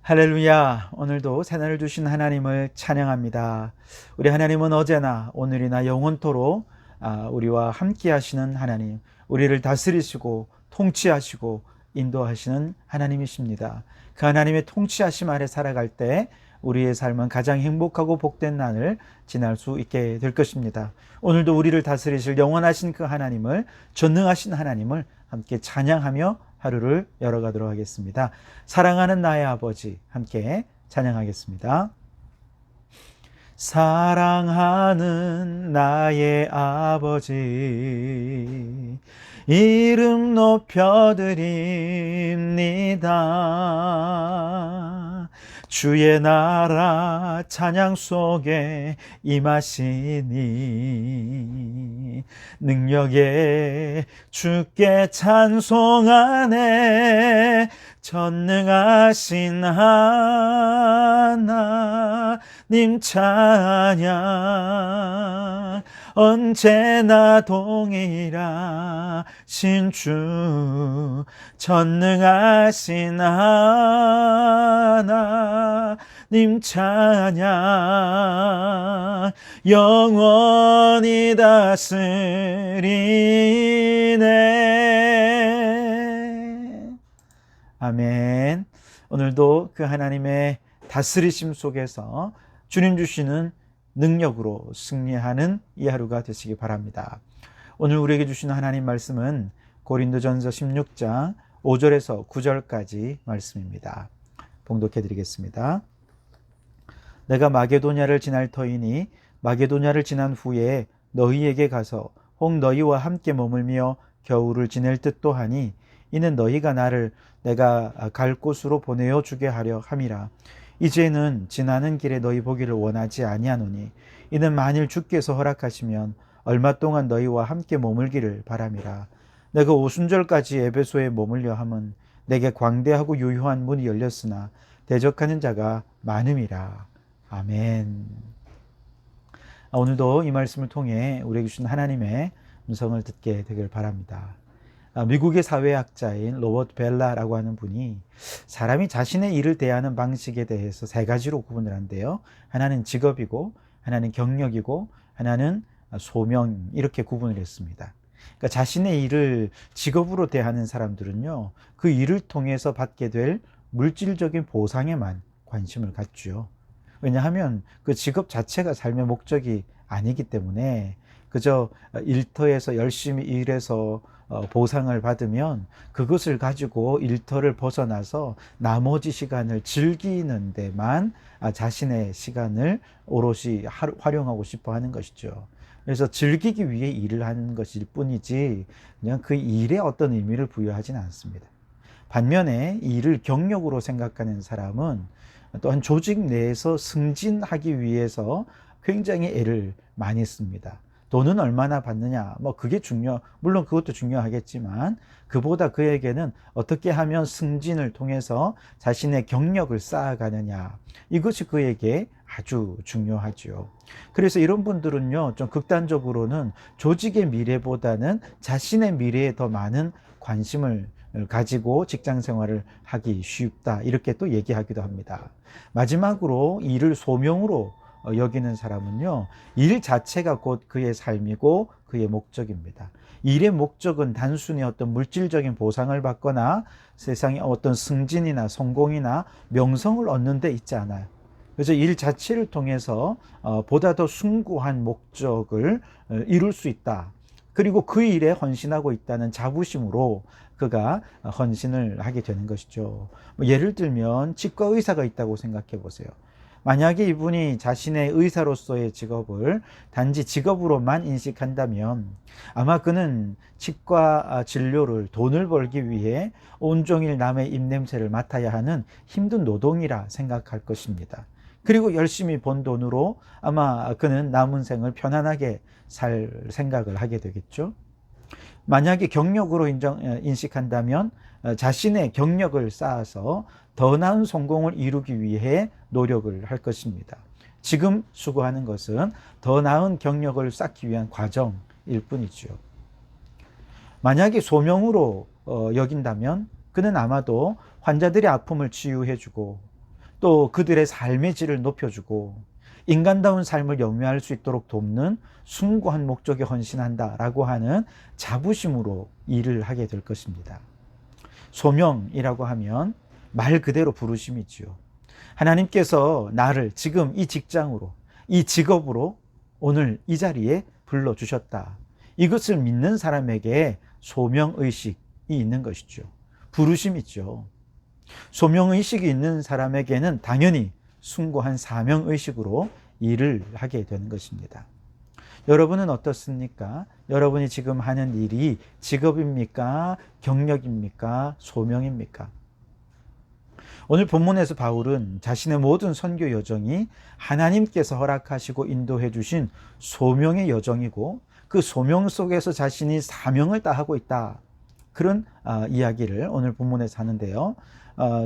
할렐루야. 오늘도 새날을 주신 하나님을 찬양합니다. 우리 하나님은 어제나 오늘이나 영원토록 우리와 함께 하시는 하나님, 우리를 다스리시고 통치하시고 인도하시는 하나님이십니다. 그 하나님의 통치하심 아래 살아갈 때 우리의 삶은 가장 행복하고 복된 날을 지날 수 있게 될 것입니다. 오늘도 우리를 다스리실 영원하신 그 하나님을, 전능하신 하나님을 함께 찬양하며 하루를 열어가도록 하겠습니다. 사랑하는 나의 아버지, 함께 찬양하겠습니다. 사랑하는 나의 아버지, 이름 높여드립니다. 주의 나라 찬양 속에 임하시니 능력에 주께 찬송하네. 전능하신 하나님 찬양, 언제나 동일하신 주, 전능하신 하나님 찬양, 영원히 다스리네. 아멘. 오늘도 그 하나님의 다스리심 속에서 주님 주시는 능력으로 승리하는 이 하루가 되시기 바랍니다. 오늘 우리에게 주시는 하나님 말씀은 고린도전서 16장 5절에서 9절까지 말씀입니다. 봉독해 드리겠습니다. 내가 마게도냐를 지날 터이니 마게도냐를 지난 후에 너희에게 가서 혹 너희와 함께 머물며 겨울을 지낼 듯도 하니 이는 너희가 나를 내가 갈 곳으로 보내어 주게 하려 함이라. 이제는 지나는 길에 너희 보기를 원하지 아니하노니 이는 만일 주께서 허락하시면 얼마 동안 너희와 함께 머물기를 바람이라. 내가 오순절까지 에베소에 머물려 함은 내게 광대하고 유효한 문이 열렸으나 대적하는 자가 많음이라. 아멘. 오늘도 이 말씀을 통해 우리에게 주신 하나님의 음성을 듣게 되길 바랍니다. 미국의 사회학자인 로버트 벨라라고 하는 분이 사람이 자신의 일을 대하는 방식에 대해서 세 가지로 구분을 한대요. 하나는 직업이고, 하나는 경력이고, 하나는 소명, 이렇게 구분을 했습니다. 그러니까 자신의 일을 직업으로 대하는 사람들은요, 그 일을 통해서 받게 될 물질적인 보상에만 관심을 갖죠. 왜냐하면 그 직업 자체가 삶의 목적이 아니기 때문에 그저 일터에서 열심히 일해서 보상을 받으면 그것을 가지고 일터를 벗어나서 나머지 시간을 즐기는 데만 자신의 시간을 오롯이 활용하고 싶어 하는 것이죠. 그래서 즐기기 위해 일을 하는 것일 뿐이지 그냥 그 일에 어떤 의미를 부여하지는 않습니다. 반면에 일을 경력으로 생각하는 사람은 또한 조직 내에서 승진하기 위해서 굉장히 애를 많이 씁니다. 돈은 얼마나 받느냐, 그게 물론 그것도 중요하겠지만 그보다 그에게는 어떻게 하면 승진을 통해서 자신의 경력을 쌓아가느냐, 이것이 그에게 아주 중요하죠. 그래서 이런 분들은요, 좀 극단적으로는 조직의 미래보다는 자신의 미래에 더 많은 관심을 가지고 직장 생활을 하기 쉽다, 이렇게 또 얘기하기도 합니다. 마지막으로 일을 소명으로 여기는 사람은요, 일 자체가 곧 그의 삶이고 그의 목적입니다. 일의 목적은 단순히 어떤 물질적인 보상을 받거나 세상에 어떤 승진이나 성공이나 명성을 얻는 데 있지 않아요. 그래서 일 자체를 통해서 보다 더 숭고한 목적을 이룰 수 있다. 그리고 그 일에 헌신하고 있다는 자부심으로 그가 헌신을 하게 되는 것이죠. 예를 들면 치과 의사가 있다고 생각해 보세요. 만약에 이분이 자신의 의사로서의 직업을 단지 직업으로만 인식한다면 아마 그는 치과 진료를 돈을 벌기 위해 온종일 남의 입냄새를 맡아야 하는 힘든 노동이라 생각할 것입니다. 그리고 열심히 번 돈으로 아마 그는 남은 생을 편안하게 살 생각을 하게 되겠죠. 만약에 경력으로 인식한다면 자신의 경력을 쌓아서 더 나은 성공을 이루기 위해 노력을 할 것입니다. 지금 수고하는 것은 더 나은 경력을 쌓기 위한 과정일 뿐이죠. 만약에 소명으로 여긴다면 그는 아마도 환자들의 아픔을 치유해주고 또 그들의 삶의 질을 높여주고 인간다운 삶을 영위할 수 있도록 돕는 숭고한 목적에 헌신한다라고 하는 자부심으로 일을 하게 될 것입니다. 소명이라고 하면 말 그대로 부르심이지요. 하나님께서 나를 지금 이 직장으로, 이 직업으로 오늘 이 자리에 불러주셨다. 이것을 믿는 사람에게 소명의식이 있는 것이죠. 부르심이죠. 소명의식이 있는 사람에게는 당연히 숭고한 사명의식으로 일을 하게 되는 것입니다. 여러분은 어떻습니까? 여러분이 지금 하는 일이 직업입니까? 경력입니까? 소명입니까? 오늘 본문에서 바울은 자신의 모든 선교 여정이 하나님께서 허락하시고 인도해 주신 소명의 여정이고 그 소명 속에서 자신이 사명을 다하고 있다. 그런 이야기를 오늘 본문에서 하는데요.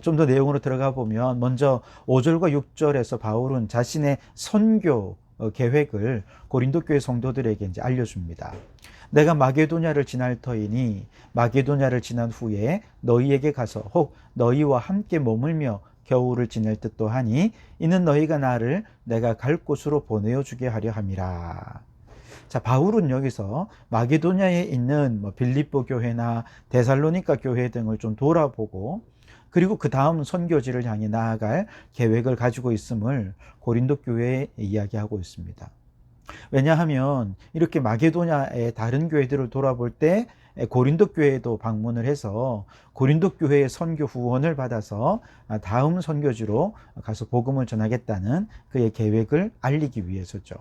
좀 더 내용으로 들어가 보면 먼저 5절과 6절에서 바울은 자신의 선교 계획을 고린도 교회 성도들에게 이제 알려줍니다. 내가 마게도냐를 지날 터이니 마게도냐를 지난 후에 너희에게 가서 혹 너희와 함께 머물며 겨울을 지낼 듯도 하니 이는 너희가 나를 내가 갈 곳으로 보내어 주게 하려 함이라. 자, 바울은 여기서 마게도냐에 있는 빌립보 교회나 데살로니가 교회 등을 좀 돌아보고 그리고 그 다음 선교지를 향해 나아갈 계획을 가지고 있음을 고린도 교회에 이야기하고 있습니다. 왜냐하면 이렇게 마게도냐의 다른 교회들을 돌아볼 때 고린도 교회에도 방문을 해서 고린도 교회의 선교 후원을 받아서 다음 선교지로 가서 복음을 전하겠다는 그의 계획을 알리기 위해서죠.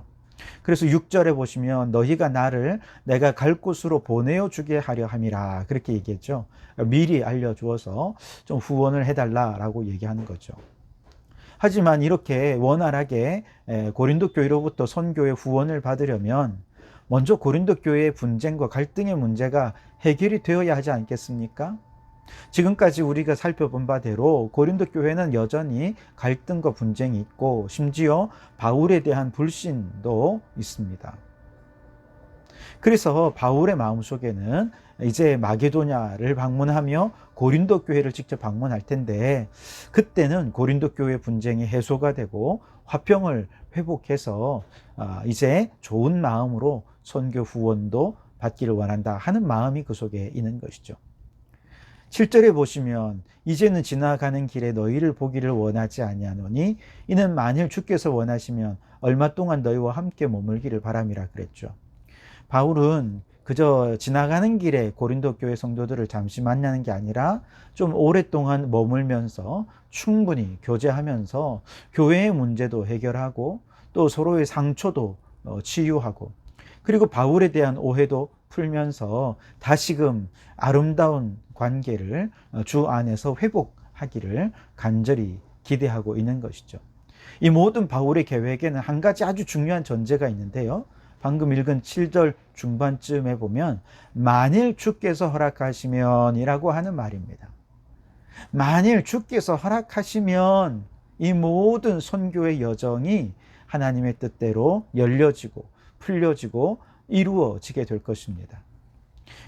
그래서 6절에 보시면 너희가 나를 내가 갈 곳으로 보내어 주게 하려 함이라 그렇게 얘기했죠. 미리 알려주어서 좀 후원을 해달라라고 얘기하는 거죠. 하지만 이렇게 원활하게 고린도 교회로부터 선교의 후원을 받으려면 먼저 고린도 교회의 분쟁과 갈등의 문제가 해결이 되어야 하지 않겠습니까? 지금까지 우리가 살펴본 바대로 고린도 교회는 여전히 갈등과 분쟁이 있고 심지어 바울에 대한 불신도 있습니다. 그래서 바울의 마음속에는 이제 마게도냐를 방문하며 고린도 교회를 직접 방문할 텐데 그때는 고린도 교회 분쟁이 해소가 되고 화평을 회복해서 이제 좋은 마음으로 선교 후원도 받기를 원한다 하는 마음이 그 속에 있는 것이죠. 7절에 보시면 이제는 지나가는 길에 너희를 보기를 원하지 아니하노니 이는 만일 주께서 원하시면 얼마 동안 너희와 함께 머물기를 바람이라 그랬죠. 바울은 그저 지나가는 길에 고린도 교회 성도들을 잠시 만나는 게 아니라 좀 오랫동안 머물면서 충분히 교제하면서 교회의 문제도 해결하고 또 서로의 상처도 치유하고 그리고 바울에 대한 오해도 풀면서 다시금 아름다운 관계를 주 안에서 회복하기를 간절히 기대하고 있는 것이죠. 이 모든 바울의 계획에는 한 가지 아주 중요한 전제가 있는데요. 방금 읽은 7절 중반쯤에 보면 만일 주께서 허락하시면 이라고 하는 말입니다. 만일 주께서 허락하시면 이 모든 선교의 여정이 하나님의 뜻대로 열려지고 풀려지고 이루어지게 될 것입니다.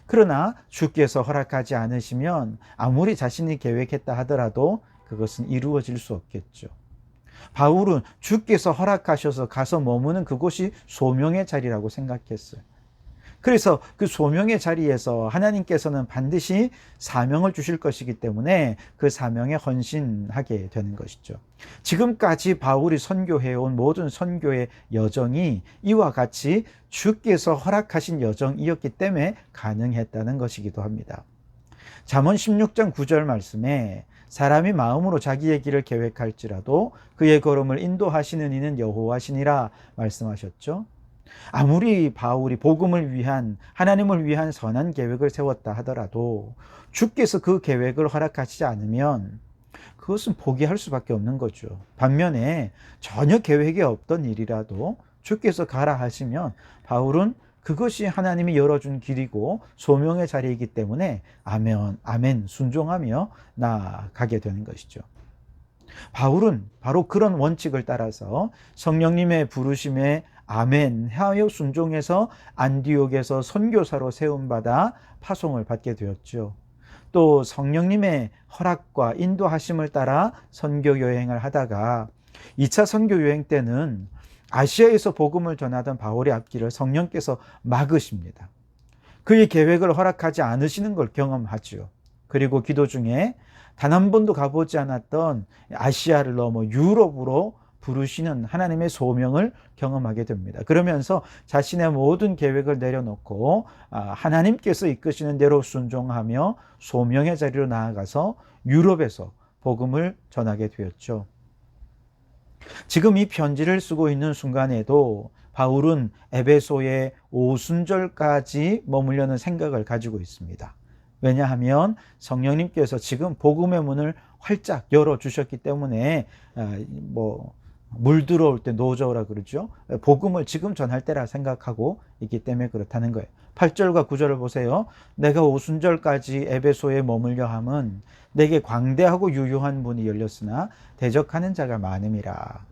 그러나 주께서 허락하지 않으시면 아무리 자신이 계획했다 하더라도 그것은 이루어질 수 없겠죠. 바울은 주께서 허락하셔서 가서 머무는 그곳이 소명의 자리라고 생각했어요. 그래서 그 소명의 자리에서 하나님께서는 반드시 사명을 주실 것이기 때문에 그 사명에 헌신하게 되는 것이죠. 지금까지 바울이 선교해온 모든 선교의 여정이 이와 같이 주께서 허락하신 여정이었기 때문에 가능했다는 것이기도 합니다. 잠언 16장 9절 말씀에 사람이 마음으로 자기의 길을 계획할지라도 그의 걸음을 인도하시는 이는 여호와시니라 말씀하셨죠. 아무리 바울이 복음을 위한 하나님을 위한 선한 계획을 세웠다 하더라도 주께서 그 계획을 허락하시지 않으면 그것은 포기할 수밖에 없는 거죠. 반면에 전혀 계획이 없던 일이라도 주께서 가라 하시면 바울은 그것이 하나님이 열어준 길이고 소명의 자리이기 때문에 아멘, 아멘 순종하며 나아가게 되는 것이죠. 바울은 바로 그런 원칙을 따라서 성령님의 부르심에 아멘 하여 순종해서 안디옥에서 선교사로 세움받아 파송을 받게 되었죠. 또 성령님의 허락과 인도하심을 따라 선교 여행을 하다가 2차 선교 여행 때는 아시아에서 복음을 전하던 바울의 앞길을 성령께서 막으십니다. 그의 계획을 허락하지 않으시는 걸 경험하죠. 그리고 기도 중에 단 한 번도 가보지 않았던 아시아를 넘어 유럽으로 부르시는 하나님의 소명을 경험하게 됩니다. 그러면서 자신의 모든 계획을 내려놓고 하나님께서 이끄시는 대로 순종하며 소명의 자리로 나아가서 유럽에서 복음을 전하게 되었죠. 지금 이 편지를 쓰고 있는 순간에도 바울은 에베소의 오순절까지 머물려는 생각을 가지고 있습니다. 왜냐하면 성령님께서 지금 복음의 문을 활짝 열어주셨기 때문에 물 들어올 때 노저우라 그러죠. 복음을 지금 전할 때라 생각하고 있기 때문에 그렇다는 거예요. 8절과 9절을 보세요. 내가 오순절까지 에베소에 머물려 함은 내게 광대하고 유효한 문이 열렸으나 대적하는 자가 많음이라.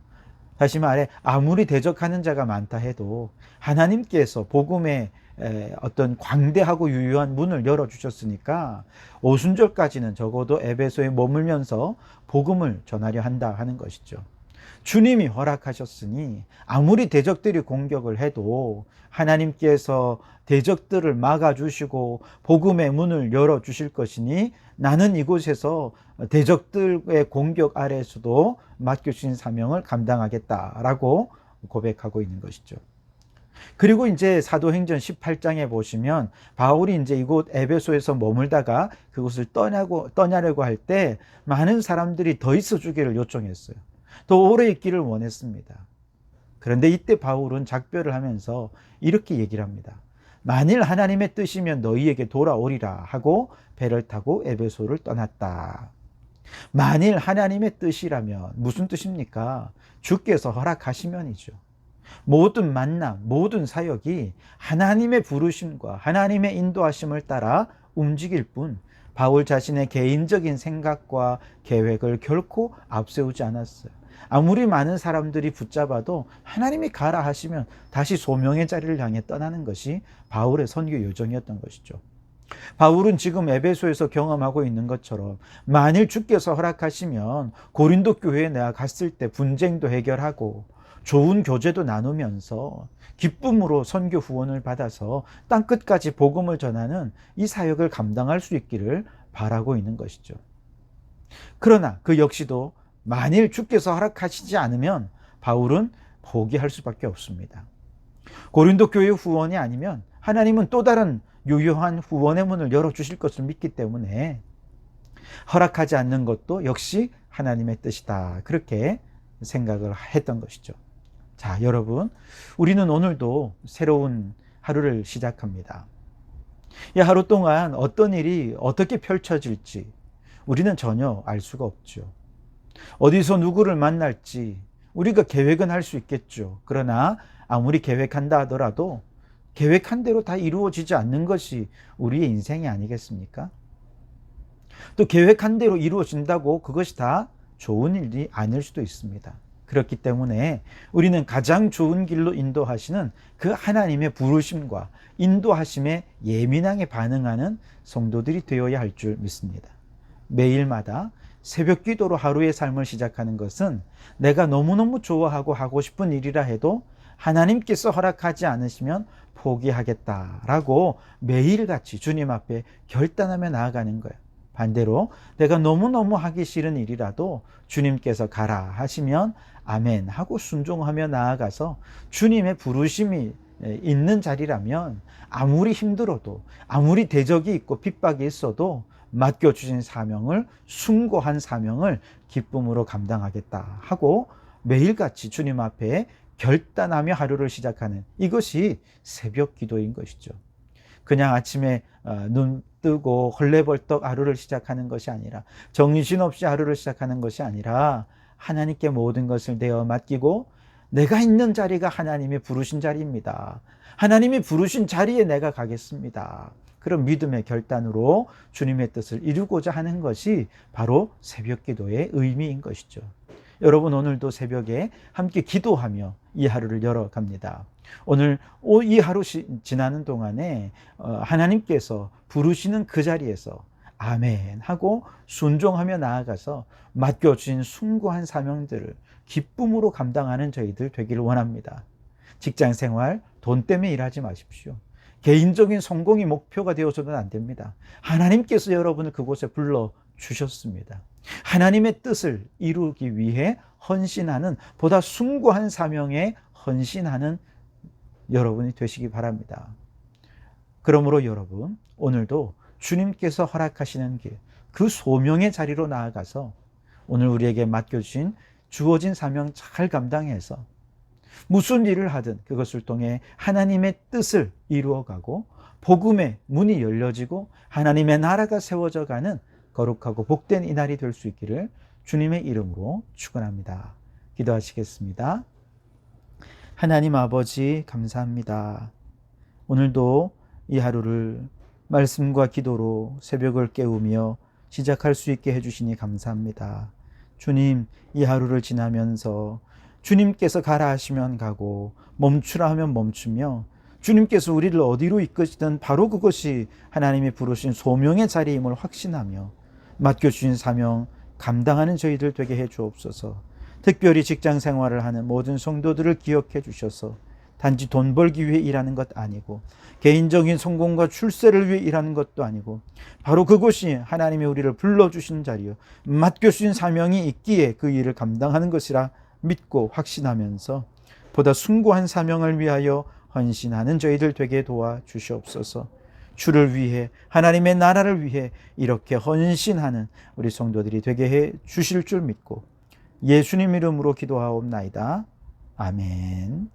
다시 말해 아무리 대적하는 자가 많다 해도 하나님께서 복음의 어떤 광대하고 유효한 문을 열어주셨으니까 오순절까지는 적어도 에베소에 머물면서 복음을 전하려 한다 하는 것이죠. 주님이 허락하셨으니 아무리 대적들이 공격을 해도 하나님께서 대적들을 막아주시고 복음의 문을 열어주실 것이니 나는 이곳에서 대적들의 공격 아래에서도 맡겨주신 사명을 감당하겠다라고 고백하고 있는 것이죠. 그리고 이제 사도행전 18장에 보시면 바울이 이제 이곳 에베소에서 머물다가 그곳을 떠나려고 할 때 많은 사람들이 더 있어 주기를 요청했어요. 더 오래 있기를 원했습니다. 그런데 이때 바울은 작별을 하면서 이렇게 얘기를 합니다. 만일 하나님의 뜻이면 너희에게 돌아오리라 하고 배를 타고 에베소를 떠났다. 만일 하나님의 뜻이라면 무슨 뜻입니까? 주께서 허락하시면이죠. 모든 만남, 모든 사역이 하나님의 부르심과 하나님의 인도하심을 따라 움직일 뿐 바울 자신의 개인적인 생각과 계획을 결코 앞세우지 않았어요. 아무리 많은 사람들이 붙잡아도 하나님이 가라 하시면 다시 소명의 자리를 향해 떠나는 것이 바울의 선교 요정이었던 것이죠. 바울은 지금 에베소에서 경험하고 있는 것처럼 만일 주께서 허락하시면 고린도 교회에 내가 갔을 때 분쟁도 해결하고 좋은 교제도 나누면서 기쁨으로 선교 후원을 받아서 땅끝까지 복음을 전하는 이 사역을 감당할 수 있기를 바라고 있는 것이죠. 그러나 그 역시도 만일 주께서 허락하시지 않으면 바울은 포기할 수밖에 없습니다. 고린도 교회 후원이 아니면 하나님은 또 다른 유효한 후원의 문을 열어주실 것을 믿기 때문에 허락하지 않는 것도 역시 하나님의 뜻이다. 그렇게 생각을 했던 것이죠. 자, 여러분, 우리는 오늘도 새로운 하루를 시작합니다. 이 하루 동안 어떤 일이 어떻게 펼쳐질지 우리는 전혀 알 수가 없죠. 어디서 누구를 만날지 우리가 계획은 할 수 있겠죠. 그러나 아무리 계획한다 하더라도 계획한 대로 다 이루어지지 않는 것이 우리의 인생이 아니겠습니까? 또 계획한 대로 이루어진다고 그것이 다 좋은 일이 아닐 수도 있습니다. 그렇기 때문에 우리는 가장 좋은 길로 인도하시는 그 하나님의 부르심과 인도하심에 예민하게 반응하는 성도들이 되어야 할 줄 믿습니다. 매일마다 새벽 기도로 하루의 삶을 시작하는 것은 내가 너무너무 좋아하고 하고 싶은 일이라 해도 하나님께서 허락하지 않으시면 포기하겠다라고 매일같이 주님 앞에 결단하며 나아가는 거예요. 반대로 내가 너무너무 하기 싫은 일이라도 주님께서 가라 하시면 아멘 하고 순종하며 나아가서 주님의 부르심이 있는 자리라면 아무리 힘들어도 아무리 대적이 있고 핍박이 있어도 맡겨주신 사명을 숭고한 사명을 기쁨으로 감당하겠다 하고 매일같이 주님 앞에 결단하며 하루를 시작하는 이것이 새벽 기도인 것이죠. 그냥 아침에 눈 뜨고 헐레벌떡 하루를 시작하는 것이 아니라 정신없이 하루를 시작하는 것이 아니라 하나님께 모든 것을 내어 맡기고 내가 있는 자리가 하나님이 부르신 자리입니다. 하나님이 부르신 자리에 내가 가겠습니다. 그런 믿음의 결단으로 주님의 뜻을 이루고자 하는 것이 바로 새벽 기도의 의미인 것이죠. 여러분 오늘도 새벽에 함께 기도하며 이 하루를 열어갑니다. 오늘 이 하루 지나는 동안에 하나님께서 부르시는 그 자리에서 아멘 하고 순종하며 나아가서 맡겨주신 숭고한 사명들을 기쁨으로 감당하는 저희들 되기를 원합니다. 직장생활 돈 때문에 일하지 마십시오. 개인적인 성공이 목표가 되어서는 안 됩니다. 하나님께서 여러분을 그곳에 불러주셨습니다. 하나님의 뜻을 이루기 위해 헌신하는, 보다 숭고한 사명에 헌신하는 여러분이 되시기 바랍니다. 그러므로 여러분, 오늘도 주님께서 허락하시는 길, 그 소명의 자리로 나아가서 오늘 우리에게 맡겨주신 주어진 사명 잘 감당해서 무슨 일을 하든 그것을 통해 하나님의 뜻을 이루어가고 복음의 문이 열려지고 하나님의 나라가 세워져 가는 거룩하고 복된 이날이 될 수 있기를 주님의 이름으로 축원합니다. 기도하시겠습니다. 하나님 아버지 감사합니다. 오늘도 이 하루를 말씀과 기도로 새벽을 깨우며 시작할 수 있게 해주시니 감사합니다. 주님, 이 하루를 지나면서 주님께서 가라 하시면 가고 멈추라 하면 멈추며 주님께서 우리를 어디로 이끄시든 바로 그것이 하나님이 부르신 소명의 자리임을 확신하며 맡겨주신 사명 감당하는 저희들 되게 해 주옵소서. 특별히 직장 생활을 하는 모든 성도들을 기억해 주셔서 단지 돈 벌기 위해 일하는 것 아니고 개인적인 성공과 출세를 위해 일하는 것도 아니고 바로 그것이 하나님이 우리를 불러주신 자리요 맡겨주신 사명이 있기에 그 일을 감당하는 것이라 믿고 확신하면서 보다 숭고한 사명을 위하여 헌신하는 저희들 되게 도와주시옵소서. 주를 위해, 하나님의 나라를 위해 이렇게 헌신하는 우리 성도들이 되게 해 주실 줄 믿고 예수님 이름으로 기도하옵나이다. 아멘.